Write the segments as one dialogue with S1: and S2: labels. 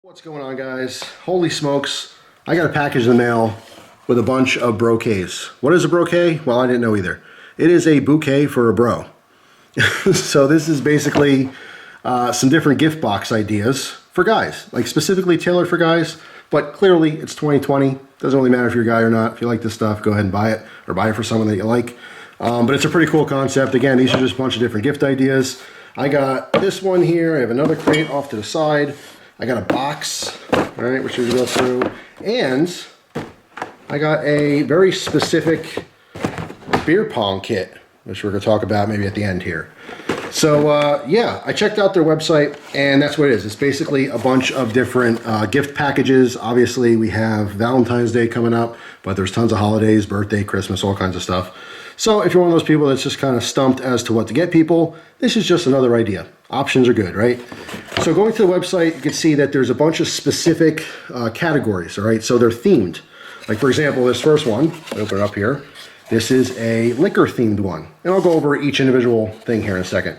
S1: What's going on, guys? Holy smokes, I got a package in the mail with a bunch of broquets. What is a broquet? Well, I didn't know either. It is a bouquet for a bro. So this is basically some different gift box ideas for guys, like specifically tailored for guys, but clearly it's 2020. Doesn't really matter if you're a guy or not. If you like this stuff, go ahead and buy it, or buy it for someone that you like. But it's a pretty cool concept. Again, these are just a bunch of different gift ideas. I got this one here. I have another crate off to the side. I got a box, all right, which we're gonna go through, and I got a very specific beer pong kit, which we're gonna talk about maybe at the end here. So yeah, I checked out their website, and that's what it is. It's basically a bunch of different gift packages. Obviously, we have Valentine's Day coming up, but there's tons of holidays, birthday, Christmas, all kinds of stuff. So if you're one of those people that's just kind of stumped as to what to get people, this is just another idea. Options are good, right? So going to the website, you can see that there's a bunch of specific categories, all right? So they're themed. Like, for example, this first one, I'll open it up here. This is a liquor themed one. And I'll go over each individual thing here in a second.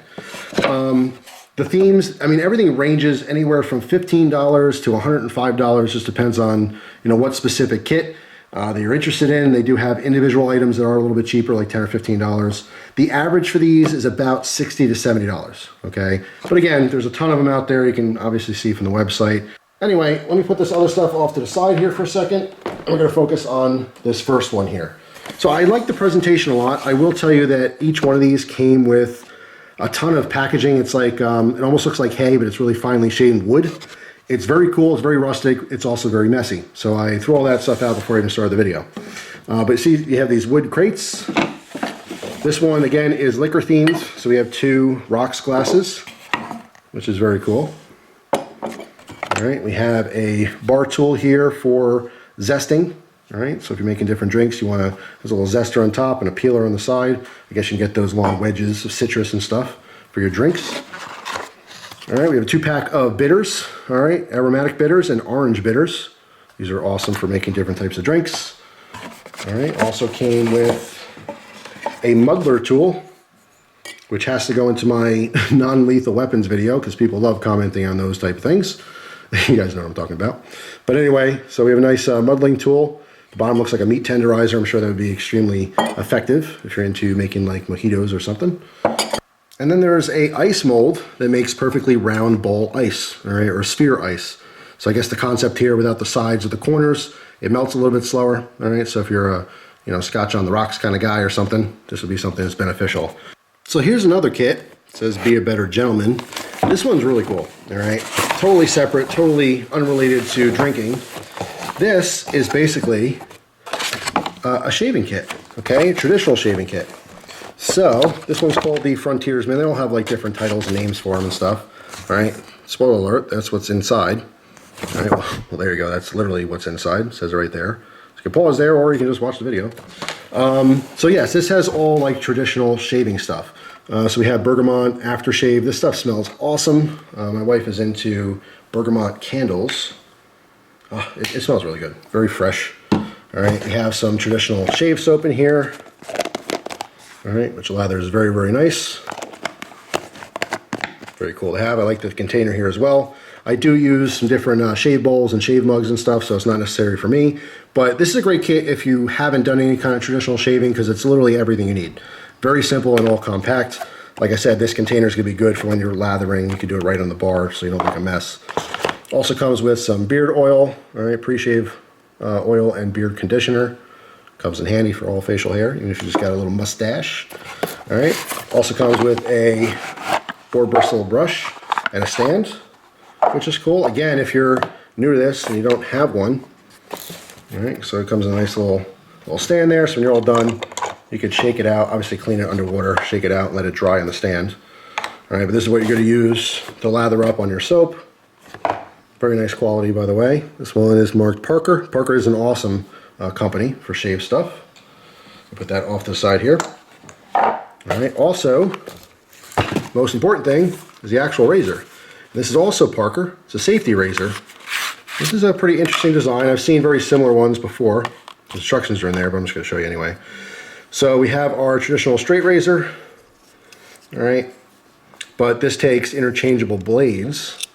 S1: The themes, I mean, everything ranges anywhere from $15 to $105. Just depends on, what specific kit that you're interested in. They do have individual items that are a little bit cheaper, like $10 or $15. The average for these is about $60 to $70, okay? But again, there's a ton of them out there. You can obviously see from the website. Anyway, let me put this other stuff off to the side here for a second. We're gonna focus on this first one here. So I like the presentation a lot. I will tell you that each one of these came with a ton of packaging. It's like, it almost looks like hay, but it's really finely shaven wood. It's very cool, it's very rustic, it's also very messy. So I threw all that stuff out before I even started the video. But see, you have these wood crates. This one, again, is liquor themed. So we have 2 rocks glasses, which is very cool. All right, we have a bar tool here for zesting. All right, so if you're making different drinks, there's a little zester on top and a peeler on the side. I guess you can get those long wedges of citrus and stuff for your drinks. All right, we have a 2-pack of bitters, all right, aromatic bitters and orange bitters. These are awesome for making different types of drinks. All right, also came with a muddler tool, which has to go into my non-lethal weapons video because people love commenting on those type of things. You guys know what I'm talking about. But anyway, so we have a nice muddling tool. The bottom looks like a meat tenderizer. I'm sure that would be extremely effective if you're into making like mojitos or something. And then there's a ice mold that makes perfectly round ball ice, all right, or sphere ice. So I guess the concept here, without the sides or the corners, it melts a little bit slower, all right? So if you're a, scotch on the rocks kind of guy or something, this would be something that's beneficial. So here's another kit. It says, be a better gentleman. This one's really cool, all right? Totally separate, totally unrelated to drinking. This is basically a shaving kit, okay? A traditional shaving kit. So this one's called the Frontiersman. They all have like different titles and names for them and stuff. All right, spoiler alert, that's what's inside. All right, well there you go. That's literally what's inside. It says it right there. So you can pause there, or you can just watch the video. So yes, this has all like traditional shaving stuff. So we have bergamot aftershave. This stuff smells awesome. My wife is into bergamot candles. Oh, it smells really good. Very fresh. All right, we have some traditional shave soap in here. All right, which lather is very, very nice. Very cool to have. I like the container here as well. I do use some different shave bowls and shave mugs and stuff, so it's not necessary for me. But this is a great kit if you haven't done any kind of traditional shaving, because it's literally everything you need. Very simple and all compact. Like I said, this container is going to be good for when you're lathering. You can do it right on the bar so you don't make a mess. Also comes with some beard oil, all right, pre-shave oil and beard conditioner. Comes in handy for all facial hair, even if you just got a little mustache. All right. Also comes with a 4-bristle brush and a stand, which is cool. Again, if you're new to this and you don't have one, all right. So it comes in a nice little stand there. So when you're all done, you can shake it out. Obviously, clean it underwater, shake it out, and let it dry on the stand. All right. But this is what you're going to use to lather up on your soap. Very nice quality, by the way. This one is marked Parker. Parker is an awesome company for shave stuff. I'll put that off to the side here. All right, also, most important thing is the actual razor. This is also Parker. It's a safety razor. This is a pretty interesting design. I've seen very similar ones before. The instructions are in there, but I'm just going to show you anyway. So we have our traditional straight razor. All right, but this takes interchangeable blades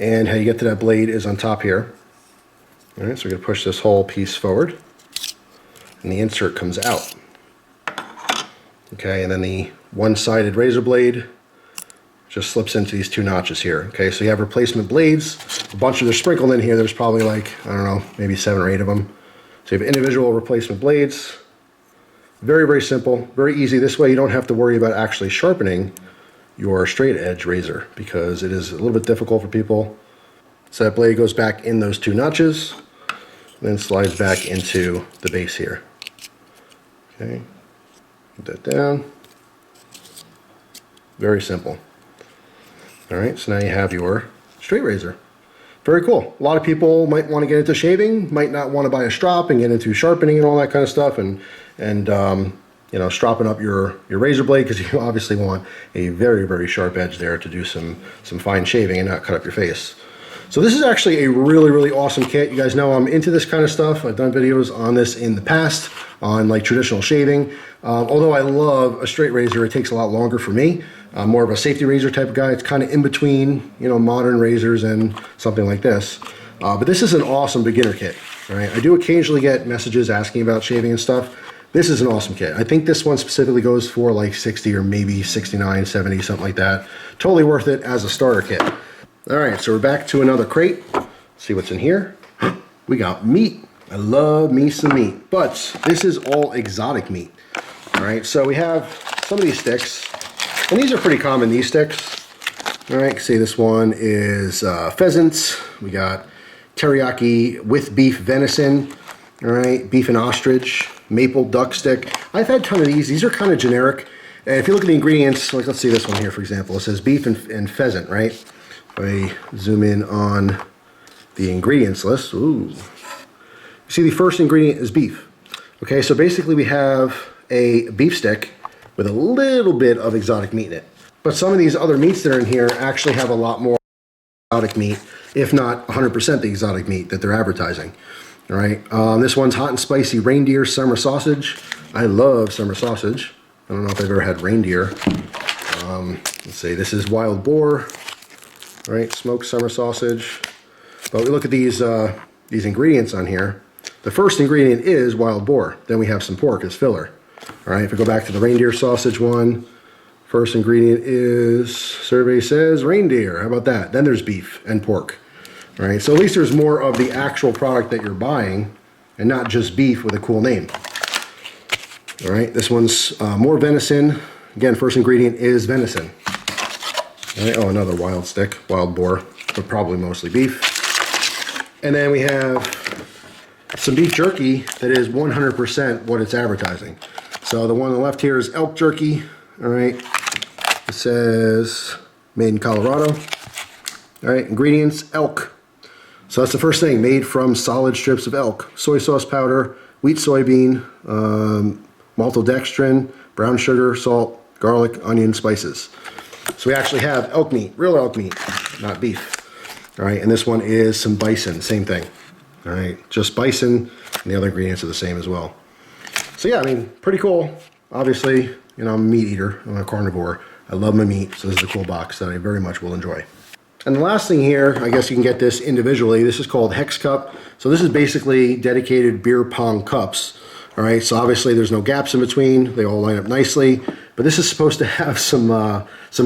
S1: And how you get to that blade is on top here. All right, so we're going to push this whole piece forward, and the insert comes out. Okay, and then the one-sided razor blade just slips into these 2 notches here. Okay, so you have replacement blades. A bunch of them sprinkled in here. There's probably like, I don't know, maybe 7 or 8 of them. So you have individual replacement blades. Very, very simple, very easy. This way you don't have to worry about actually sharpening your straight edge razor, because it is a little bit difficult for people. So that blade goes back in those 2 notches, and then slides back into the base here. Okay, put that down. Very simple. All right, so now you have your straight razor. Very cool. A lot of people might want to get into shaving, might not want to buy a strop and get into sharpening and all that kind of stuff, and you know, stropping up your razor blade, because you obviously want a very, very sharp edge there to do some fine shaving and not cut up your face. So this is actually a really, really awesome kit. You guys know I'm into this kind of stuff. I've done videos on this in the past on like traditional shaving. Although I love a straight razor, it takes a lot longer for me. I'm more of a safety razor type of guy. It's kind of in between, you know, modern razors and something like this. But this is an awesome beginner kit. All right, I do occasionally get messages asking about shaving and stuff. This is an awesome kit. I think this one specifically goes for like 60 or maybe 69, 70, something like that. Totally worth it as a starter kit. All right, so we're back to another crate. Let's see what's in here. We got meat. I love me some meat, but this is all exotic meat. All right, so we have some of these sticks, and these are pretty common, these sticks. All right, see this one is pheasants. We got teriyaki with beef venison. All right, beef and ostrich, maple duck stick. I've had a ton of these. These are kind of generic. And if you look at the ingredients, like let's see this one here, for example. It says beef and pheasant, right? If I zoom in on the ingredients list, ooh. You see the first ingredient is beef. Okay, so basically we have a beef stick with a little bit of exotic meat in it. But some of these other meats that are in here actually have a lot more exotic meat, if not 100% the exotic meat that they're advertising. All right, this one's hot and spicy reindeer summer sausage. I love summer sausage. I don't know if I've ever had reindeer. Let's see, this is wild boar. All right, smoked summer sausage. But we look at these ingredients on here. The first ingredient is wild boar. Then we have some pork as filler. All right, if we go back to the reindeer sausage one, first ingredient is, survey says, reindeer. How about that? Then there's beef and pork. All right, so at least there's more of the actual product that you're buying and not just beef with a cool name. All right, this one's more venison. Again, first ingredient is venison. All right, oh, another wild stick, wild boar, but probably mostly beef. And then we have some beef jerky that is 100% what it's advertising. So the one on the left here is elk jerky. All right, it says made in Colorado. All right, ingredients, elk. So that's the first thing, made from solid strips of elk. Soy sauce powder, wheat soybean, maltodextrin, brown sugar, salt, garlic, onion, spices. So we actually have elk meat, real elk meat, not beef. All right, and this one is some bison, same thing. All right, just bison, and the other ingredients are the same as well. So yeah, I mean, pretty cool. Obviously, you know, I'm a meat eater, I'm a carnivore. I love my meat, so this is a cool box that I very much will enjoy. And the last thing here, I guess you can get this individually. This is called Hex Cup. So this is basically dedicated beer pong cups. All right, so obviously there's no gaps in between. They all line up nicely. But this is supposed to have some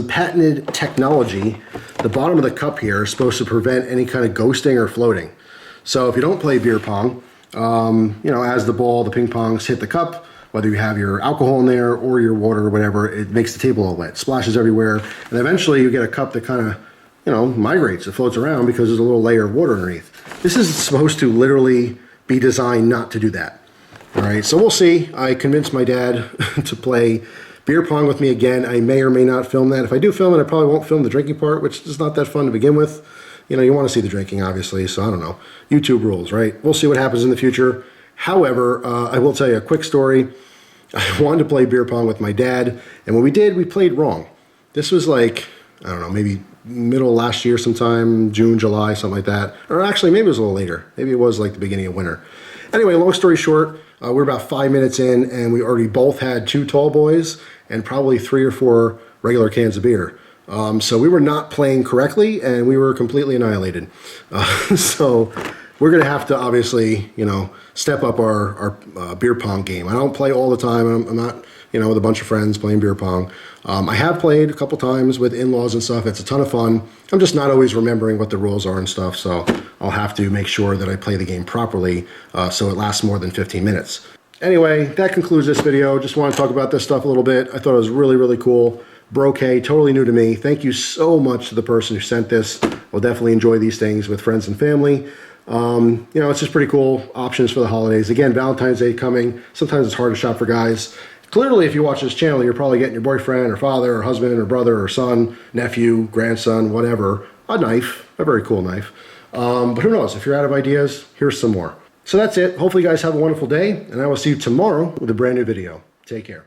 S1: patented technology. The bottom of the cup here is supposed to prevent any kind of ghosting or floating. So if you don't play beer pong, you know, as the ball, the ping pongs hit the cup, whether you have your alcohol in there or your water or whatever, it makes the table all wet, splashes everywhere. And eventually you get a cup that kind of, you know, migrates, it floats around because there's a little layer of water underneath. This is supposed to literally be designed not to do that. All right, so we'll see. I convinced my dad to play beer pong with me again. I may or may not film that. If I do film it, I probably won't film the drinking part, which is not that fun to begin with. You know, you want to see the drinking, obviously, so I don't know. YouTube rules, right? We'll see what happens in the future. However, I will tell you a quick story. I wanted to play beer pong with my dad, and when we did, we played wrong. This was like, I don't know, maybe middle of last year sometime, June, July, something like that. Or actually, maybe it was a little later. Maybe it was like the beginning of winter. Anyway, long story short, we're about 5 minutes in, and we already both had 2 tall boys and probably 3 or 4 regular cans of beer. So we were not playing correctly, and we were completely annihilated. So we're going to have to obviously, you know, step up our beer pong game. I don't play all the time. I'm not, you know, with a bunch of friends playing beer pong. I have played a couple times with in-laws and stuff. It's a ton of fun. I'm just not always remembering what the rules are and stuff, so I'll have to make sure that I play the game properly so it lasts more than 15 minutes. Anyway, that concludes this video. Just want to talk about this stuff a little bit. I thought it was really, really cool. Broquet, totally new to me. Thank you so much to the person who sent this. I'll definitely enjoy these things with friends and family. You know, it's just pretty cool options for the holidays. Again, Valentine's Day coming. Sometimes it's hard to shop for guys. Clearly, if you watch this channel, you're probably getting your boyfriend or father or husband or brother or son, nephew, grandson, whatever, a knife, a very cool knife. But who knows? If you're out of ideas, here's some more. So that's it. Hopefully you guys have a wonderful day, and I will see you tomorrow with a brand new video. Take care.